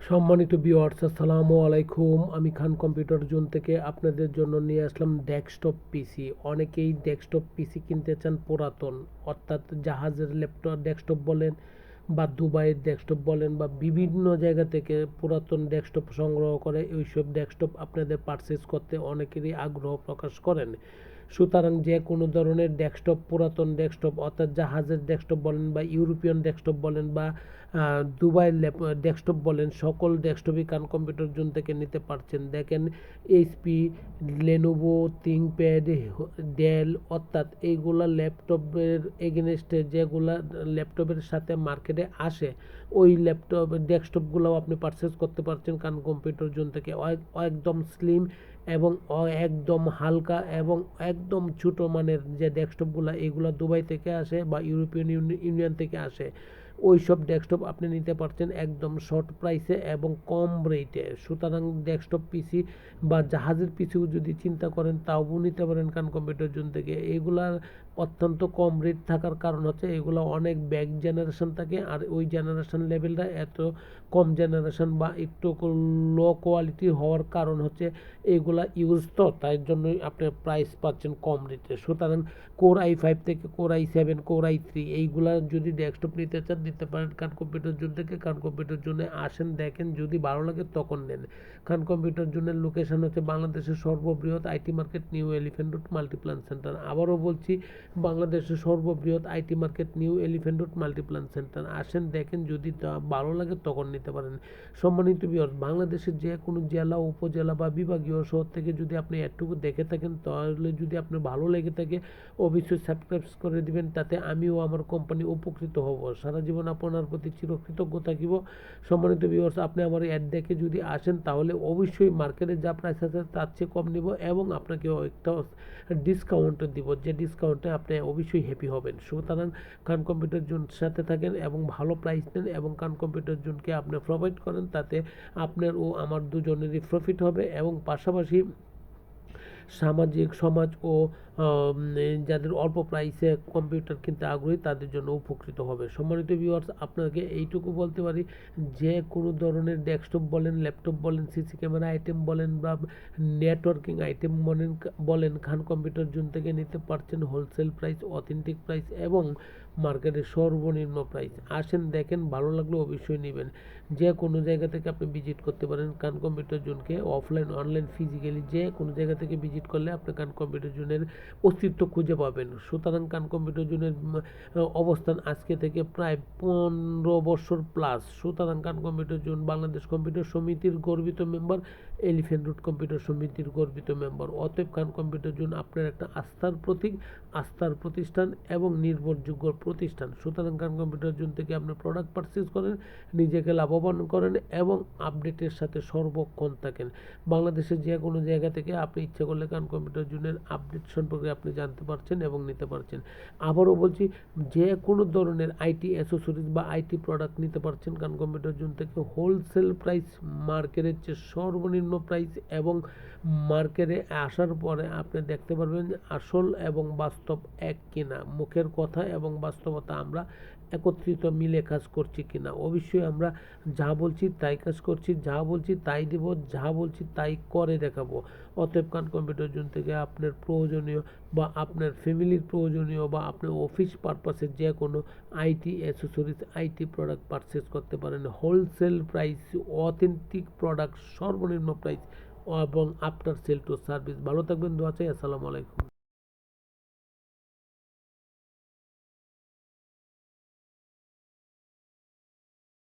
সম্মানিত ভিউয়ার্স, আসসালামু আলাইকুম। আমি খান কম্পিউটার জোন থেকে আপনাদের জন্য নিয়ে আসলাম ডেস্কটপ পিসি। অনেকেই ডেস্কটপ পিসি কিনতে চান পুরাতন, অর্থাৎ জাহাজের ল্যাপটপ ডেস্কটপ বলেন বা দুবাইয়ের ডেস্কটপ বলেন বা বিভিন্ন জায়গা থেকে পুরাতন ডেস্কটপ সংগ্রহ করে ওইসব ডেস্কটপ আপনাদের পারচেজ করতে অনেকেরই আগ্রহ প্রকাশ করেন। সুতরাং যে কোনো ধরনের ডেস্কটপ, পুরাতন ডেস্কটপ অর্থাৎ জাহাজের ডেস্কটপ বলেন বা ইউরোপিয়ান ডেস্কটপ বলেন বা দুবাইয়ের ডেস্কটপ বলেন, সকল ডেস্কটপই খান কম্পিউটার জোন থেকে নিতে পারছেন। দেখেন, এইচপি, লেনোভো, থিংকপ্যাড, ডেল, অর্থাৎ এইগুলা ল্যাপটপের এগেনস্টে যেগুলা ল্যাপটপের সাথে মার্কেটে আসে, ওই ল্যাপটপ ডেস্কটপগুলোও আপনি পারচেস করতে পারছেন খান কম্পিউটার জোন থেকে। একদম স্লিম এবং একদম হালকা এবং একদম ছোটো মানের যে ডেস্কটপগুলো, এগুলো দুবাই থেকে আসে বা ইউরোপিয়ান ইউনিয়ন থেকে আসে। ওই সব ডেস্কটপ আপনি নিতে পারছেন একদম শর্ট প্রাইসে এবং কম রেটে। সুতরাং ডেস্কটপ পিসি বা জাহাজের পিসিও যদি চিন্তা করেন, তাও নিতে পারেন খান কম্পিউটার জোন থেকে। এইগুলার অত্যন্ত কম রেট থাকার কারণ হচ্ছে এগুলো অনেক ব্যাক জেনারেশন থাকে, আর ওই জেনারেশন লেভেলটা এত কম জেনারেশন বা একটু লো কোয়ালিটি হওয়ার কারণ হচ্ছে এইগুলা ইউজ, তো তাই জন্যই আপনি প্রাইস পাচ্ছেন কম রেটে। সুতরাং কোর i5 থেকে কোর i7, কোর i3 এইগুলা যদি ডেস্কটপ নিতে চান নিতে পারেন খান কম্পিউটার জোন থেকে। খান কম্পিউটার জোনে আসেন, দেখেন, যদি ভালো লাগে তখন নেন। খান কম্পিউটার জোনের লোকেশন হচ্ছে বাংলাদেশের সর্ববৃহৎ IT market new elephant road Multiplan centre. আবারও বলছি, বাংলাদেশের সর্ববৃহৎ IT market new elephant road Multiplan centre. আসেন, দেখেন, যদি ভালো লাগে তখন নিতে পারেন। সম্মানিত ভিউয়ার্স, বাংলাদেশের যে কোনো জেলা, উপজেলা বা বিভাগীয় শহর থেকে যদি আপনি এটুকু দেখে থাকেন, তাহলে যদি আপনার ভালো লেগে থাকে অবশ্যই সাবস্ক্রাইব করে দিবেন। তাতে আমিও আমার কোম্পানি উপকৃত হব। সারা জীবন আপনার প্রতি চিরকৃতজ্ঞ থাকিব। সম্মানিত ভিউয়ার্স, আপনি আমার অ্যাড দেখে যদি আসেন, তাহলে অবশ্যই মার্কেটে যা প্রাইস আছে তার চেয়ে কম নিব এবং আপনাকে একটা ডিসকাউন্ট দিব, যে ডিসকাউন্টে আপনি অবশ্যই হ্যাপি হবেন। সুতরাং খান কম্পিউটার জোন সাথে থাকেন এবং ভালো প্রাইস নেন এবং খান কম্পিউটার জোনকে আপনি প্রোভাইড করেন, তাতে আপনার ও আমার দুজনেরই প্রফিট হবে এবং পাশাপাশি সামাজিক সমাজ ও যাদের অল্প প্রাইসে কম্পিউটার কিনতে আগ্রহী তাদের জন্য উপকৃত হবে। সম্মানিত ভিউয়ার্স, আপনাকে এইটুকু বলতে পারি, যে কোনো ধরনের ডেস্কটপ বলেন, ল্যাপটপ বলেন, সিসি ক্যামেরা আইটেম বলেন বা নেটওয়ার্কিং আইটেম বলেন, খান কম্পিউটার জোন থেকে নিতে পারছেন হোলসেল প্রাইস, অথেন্টিক প্রাইস এবং মার্কেটের সর্বনিম্ন প্রাইস। আসেন, দেখেন, ভালো লাগলে অবশ্যই নেবেন। যে কোনো জায়গা থেকে আপনি ভিজিট করতে পারেন খান কম্পিউটার জোনকে, অফলাইন, অনলাইন, ফিজিক্যালি যে কোনো জায়গা থেকে ভিজিট করলে আপনি খান কম্পিউটার জোনের অস্তিত্ব খুঁজে পাবেন। সুতরাং খান কম্পিউটার জোনের অবস্থান আজকে থেকে প্রায় 15 বছর প্লাস। সুতরাং খান কম্পিউটার জোন বাংলাদেশ কম্পিউটার সমিতির গর্বিত মেম্বার, এলিফ্যান্ট রোড কম্পিউটার সমিতির গর্বিত মেম্বার। অতএব খান কম্পিউটার জোন আপনার একটা আস্থার প্রতীক, আস্থার প্রতিষ্ঠান এবং নির্ভরযোগ্য প্রতিষ্ঠান। সুতরাং খান কম্পিউটার জোন থেকে আপনি প্রোডাক্ট পারচেজ করেন, নিজেকে লাভবান করেন এবং আপডেটের সাথে সর্বক্ষণ থাকেন। বাংলাদেশের যে কোনো জায়গা থেকে আপনি ইচ্ছা করলে খান কম্পিউটার জোনের আপডেট সম্পর্কে আপনি জানতে পারছেন এবং নিতে পারছেন। আবারও বলছি, যে কোনো ধরনের আইটি অ্যাসেসরিজ বা আইটি প্রোডাক্ট নিতে পারছেন খান কম্পিউটার জোন থেকে হোলসেল প্রাইস, মার্কেটের চেয়ে সর্বনিম্ন প্রাইস এবং মার্কেটে আসার পরে আপনি দেখতে পারবেন আসল এবং বাস্তব এক কিনা, মুখের কথা এবং বাস্তবতা আমরা একত্রিত মিলে কাজ করছি কিনা। অবশ্যই আমরা যা বলছি তাই কাজ করছি, যা বলছি তাই দেব, যা বলছি তাই করে দেখাবো। অতএব খান কম্পিউটার জোন থেকে আপনার প্রয়োজনীয় বা আপনার ফ্যামিলির প্রয়োজনীয় বা আপনার অফিস পারপাসের যে কোনো IT accessories, IT product purchase করতে পারেন হোলসেল প্রাইস, অথেন্টিক প্রোডাক্ট, সর্বনিম্ন প্রাইস এবং আফটার সেল টু সার্ভিস। ভালো থাকবেন, দোয়া চাই। আসসালামু আলাইকুম।